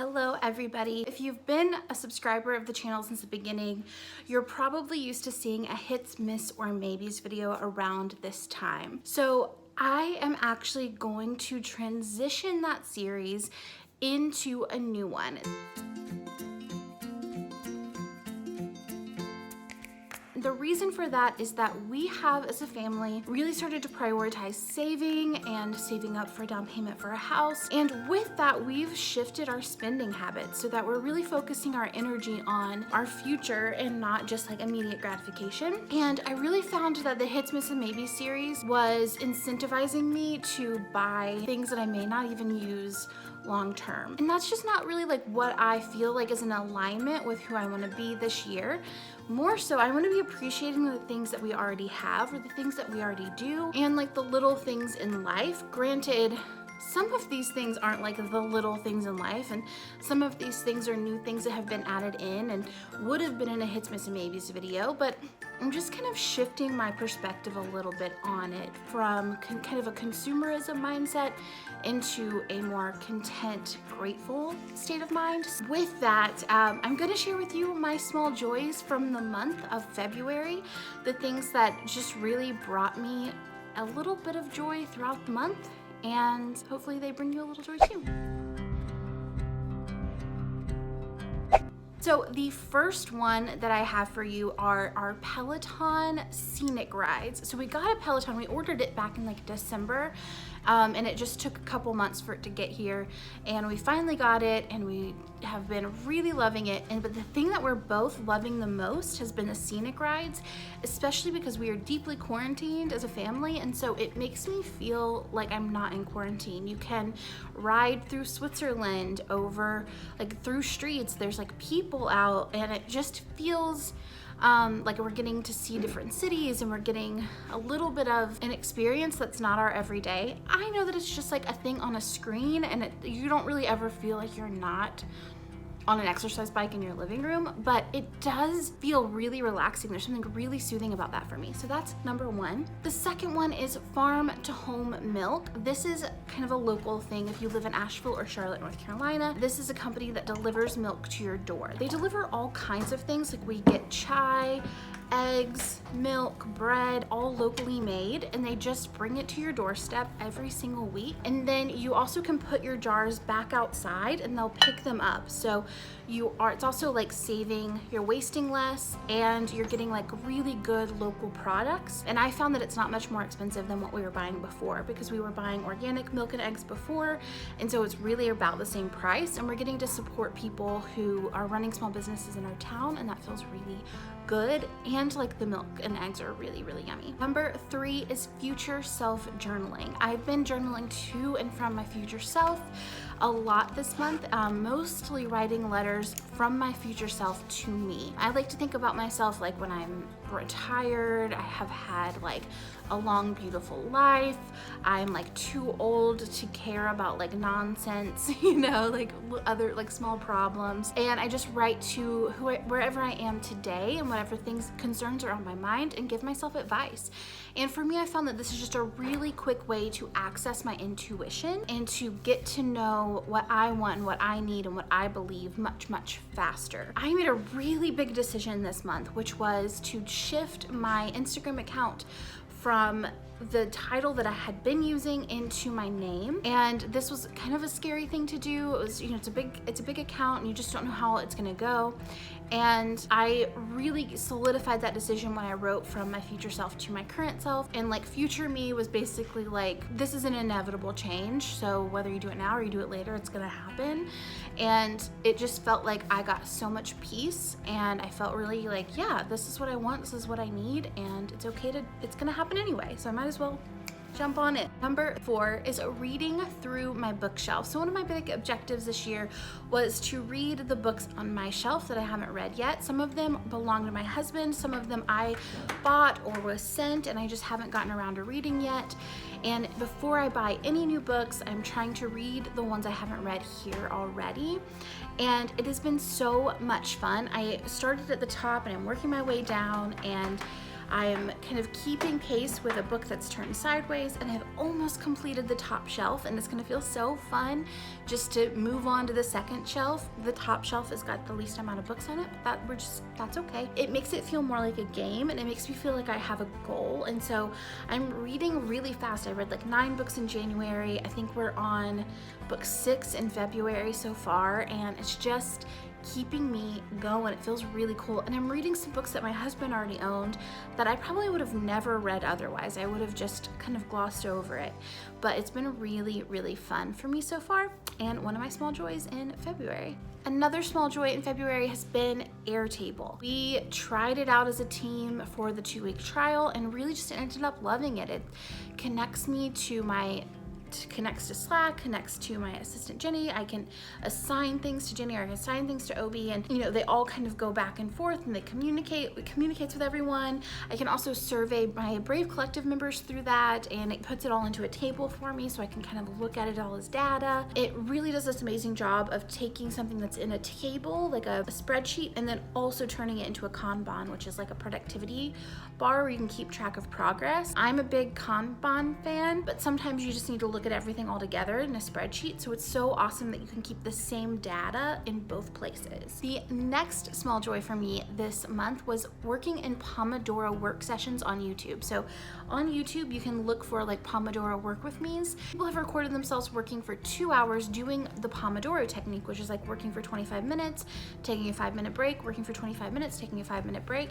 Hello everybody. If you've been a subscriber of the channel since the beginning, you're probably used to seeing a hits, miss, or maybes video around this time. So I am actually going to transition that series into a new one. The reason for that is that we have, as a family, really started to prioritize saving and saving up for a down payment for a house. And with that, we've shifted our spending habits so that we're really focusing our energy on our future and not just like immediate gratification. And I really found that the Hits, Miss, and Maybe series was incentivizing me to buy things that I may not even use long term. And that's just not really like what I feel like is in alignment with who I want to be this year. More so, I want to be appreciating the things that we already have or the things that we already do and like the little things in life. Granted, some of these things aren't like the little things in life, and some of these things are new things that have been added in and would have been in a Hits, Miss, and Maybes video, but I'm just kind of shifting my perspective a little bit on it from kind of a consumerism mindset into a more content, grateful state of mind. With that, I'm going to share with you my small joys from the month of February, the things that just really brought me a little bit of joy throughout the month, and hopefully they bring you a little joy too. So the first one that I have for you are our Peloton Scenic rides. So we got a Peloton, we ordered it back in like December, and it just took a couple months for it to get here, and we finally got it and we have been really loving it. But the thing that we're both loving the most has been the Scenic rides, especially because we are deeply quarantined as a family, and so it makes me feel like I'm not in quarantine. You can ride through Switzerland, over like through streets, there's like people out, and it just feels like we're getting to see different cities and we're getting a little bit of an experience that's not our everyday. I know that it's just like a thing on a screen, and you don't really ever feel like you're not on an exercise bike in your living room, but it does feel really relaxing. There's something really soothing about that for me. So that's number one. The second one is farm to home milk. This is kind of a local thing if you live in Asheville or Charlotte, North Carolina. This is a company that delivers milk to your door. They deliver all kinds of things, like we get chai, eggs, milk, bread, all locally made, and they just bring it to your doorstep every single week. And then you also can put your jars back outside and they'll pick them up. So it's also like you're wasting less, and you're getting like really good local products. And I found that it's not much more expensive than what we were buying before, because we were buying organic milk and eggs before, and so it's really about the same price, and we're getting to support people who are running small businesses in our town, and that feels really good. And like the milk and eggs are really, really yummy. Number three is future self journaling. I've been journaling to and from my future self a lot this month, mostly writing letters from my future self to me. I like to think about myself like when I'm retired, I have had like a long, beautiful life, I'm like too old to care about like nonsense, like other like small problems, and I just write to wherever I am today and whatever concerns are on my mind, and give myself advice. And for me, I found that this is just a really quick way to access my intuition and to get to know what I want and what I need and what I believe much, much faster. I made a really big decision this month, which was to shift my Instagram account from the title that I had been using into my name. And this was kind of a scary thing to do. It was, it's a big account, and you just don't know how it's gonna go. And I really solidified that decision when I wrote from my future self to my current self. And like future me was basically like, this is an inevitable change, so whether you do it now or you do it later, it's gonna happen. And it just felt like I got so much peace, and I felt really like, yeah, this is what I want, this is what I need, and it's gonna happen anyway, so I might as well jump on it. Number four is reading through my bookshelf. So one of my big objectives this year was to read the books on my shelf that I haven't read yet. Some of them belong to my husband, some of them I bought or was sent, and I just haven't gotten around to reading yet. And before I buy any new books, I'm trying to read the ones I haven't read here already. And it has been so much fun. I started at the top and I'm working my way down, and I'm kind of keeping pace with a book that's turned sideways, and I've almost completed the top shelf, and it's gonna feel so fun just to move on to the second shelf. The top shelf has got the least amount of books on it, but that's okay. It makes it feel more like a game, and it makes me feel like I have a goal. And so I'm reading really fast. I read like 9 books in January. I think we're on book 6 in February so far, and it's just keeping me going. It feels really cool. And I'm reading some books that my husband already owned that I probably would have never read otherwise. I would have just kind of glossed over it. But it's been really, really fun for me so far, and one of my small joys in February. Another small joy in February has been Airtable. We tried it out as a team for the 2-week trial and really just ended up loving it. It connects me to connects to Slack, connects to my assistant Jenny. I can assign things to Jenny, or I can assign things to Obi, and they all kind of go back and forth, and it communicates with everyone. I can also survey my Brave Collective members through that, and it puts it all into a table for me so I can kind of look at it all as data. It really does this amazing job of taking something that's in a table, like a spreadsheet, and then also turning it into a Kanban, which is like a productivity bar where you can keep track of progress. I'm a big Kanban fan, but sometimes you just need to look at everything all together in a spreadsheet. So it's so awesome that you can keep the same data in both places. The next small joy for me this month was working in Pomodoro work sessions on YouTube. So on YouTube, you can look for like Pomodoro work with me's. People have recorded themselves working for 2 hours doing the Pomodoro technique, which is like working for 25 minutes, taking a 5-minute break, working for 25 minutes, taking a 5-minute break.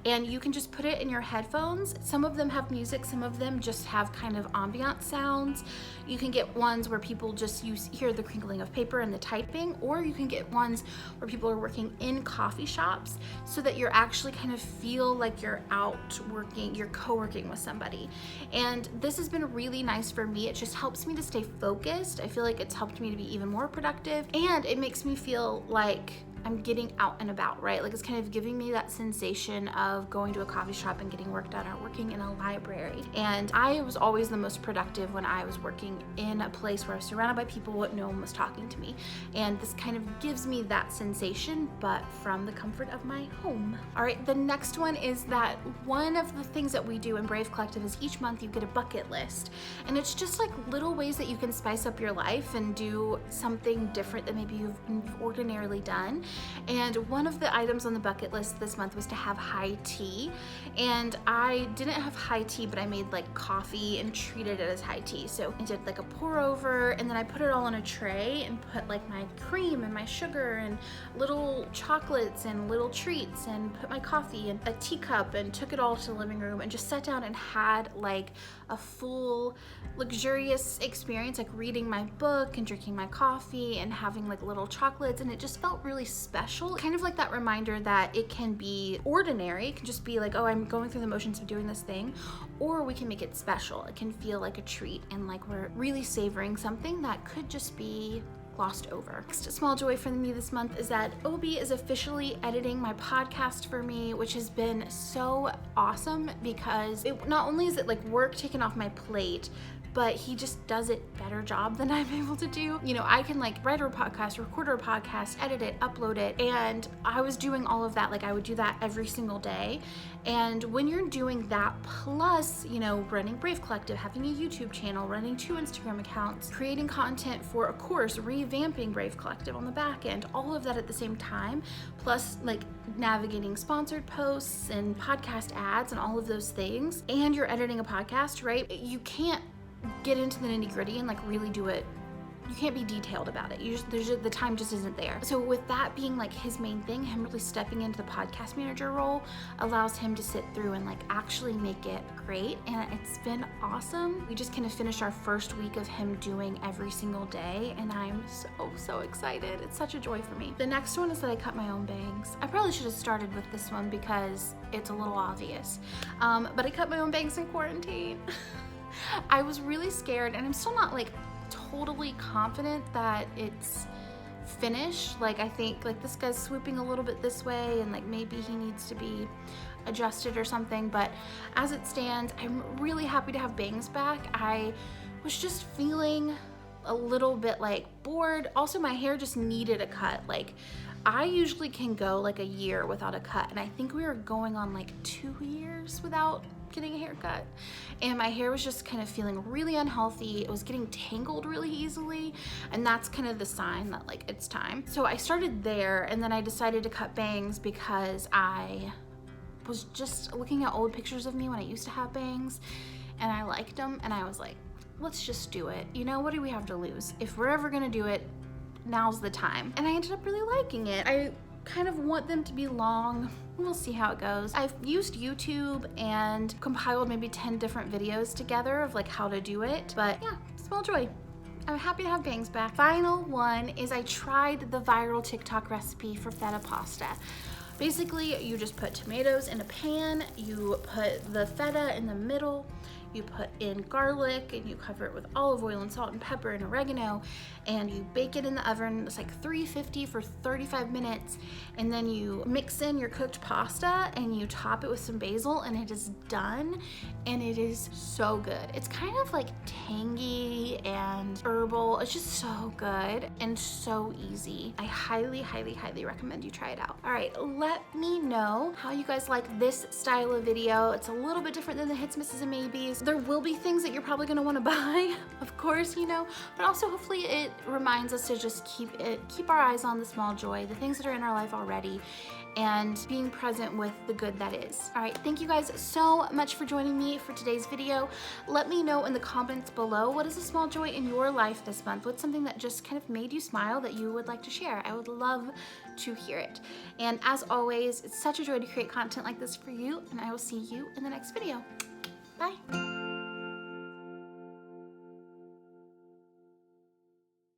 And you can just put it in your headphones. Some of them have music, some of them just have kind of ambient sounds. You can get ones where people just hear the crinkling of paper and the typing, or you can get ones where people are working in coffee shops so that you're actually kind of feel like you're out working, you're co-working with somebody. And this has been really nice for me. It just helps me to stay focused. I feel like it's helped me to be even more productive, and it makes me feel like I'm getting out and about, right? Like it's kind of giving me that sensation of going to a coffee shop and getting work done, or working in a library. And I was always the most productive when I was working in a place where I was surrounded by people, but no one was talking to me. And this kind of gives me that sensation, but from the comfort of my home. All right, the next one is that one of the things that we do in Brave Collective is each month you get a bucket list. And it's just like little ways that you can spice up your life and do something different that maybe you've ordinarily done. And one of the items on the bucket list this month was to have high tea. And I didn't have high tea, but I made like coffee and treated it as high tea. So I did like a pour over, and then I put it all on a tray and put like my cream and my sugar and little chocolates and little treats, and put my coffee in a teacup, and took it all to the living room and just sat down and had like a full luxurious experience, like reading my book and drinking my coffee and having like little chocolates. And it just felt really special, kind of like that reminder that it can be ordinary. It can just be like, oh, I'm going through the motions of doing this thing, or we can make it special. It can feel like a treat, and like we're really savoring something that could just be glossed over. Next small joy for me this month is that Obi is officially editing my podcast for me, which has been so awesome, because not only is it like work taken off my plate, but he just does it better job than I'm able to do. I can like write a podcast, record a podcast, edit it, upload it, and I was doing all of that. Like I would do that every single day. And when you're doing that, plus, running Brave Collective, having a YouTube channel, running 2 Instagram accounts, creating content for a course, revamping Brave Collective on the back end, all of that at the same time, plus like navigating sponsored posts and podcast ads and all of those things, and you're editing a podcast, right? You can't get into the nitty-gritty and like really do it. You can't be detailed about it. The time just isn't there. So with that being like his main thing, him really stepping into the podcast manager role allows him to sit through and like actually make it great. And it's been awesome. We just kind of finished our first week of him doing every single day, and I'm so excited. It's such a joy for me. The next one is that I cut my own bangs. I probably should have started with this one because it's a little obvious. But I cut my own bangs in quarantine. I was really scared, and I'm still not like totally confident that it's finished. Like I think like this guy's swooping a little bit this way, and like maybe he needs to be adjusted or something, but as it stands, I'm really happy to have bangs back. I was just feeling a little bit like bored. Also, my hair just needed a cut. Like, I usually can go like a year without a cut, and I think we were going on like 2 years without getting a haircut, and my hair was just kind of feeling really unhealthy. It was getting tangled really easily, and that's kind of the sign that like it's time. So I started there, and then I decided to cut bangs because I was just looking at old pictures of me when I used to have bangs, and I liked them, and I was like, let's just do it. You know, what do we have to lose? If we're ever gonna do it, now's the time. And I ended up really liking it. I kind of want them to be long. We'll see how it goes. I've used YouTube and compiled maybe 10 different videos together of like how to do it, but yeah, small joy. I'm happy to have bangs back. Final one is I tried the viral TikTok recipe for feta pasta. Basically, you just put tomatoes in a pan, you put the feta in the middle, you put in garlic, and you cover it with olive oil and salt and pepper and oregano, and you bake it in the oven. It's like 350 for 35 minutes, and then you mix in your cooked pasta and you top it with some basil, and it is done, and it is so good. It's kind of like tangy and herbal. It's just so good and so easy. I highly, highly, highly recommend you try it out. All right, let me know how you guys like this style of video. It's a little bit different than the hits, misses, and maybes. There will be things that you're probably gonna wanna buy, of course, you know, but also hopefully it reminds us to just keep our eyes on the small joy, the things that are in our life already, and being present with the good that is. All right, thank you guys so much for joining me for today's video. Let me know in the comments below, what is a small joy in your life this month? What's something that just kind of made you smile that you would like to share? I would love to hear it. And as always, it's such a joy to create content like this for you, and I will see you in the next video. Bye.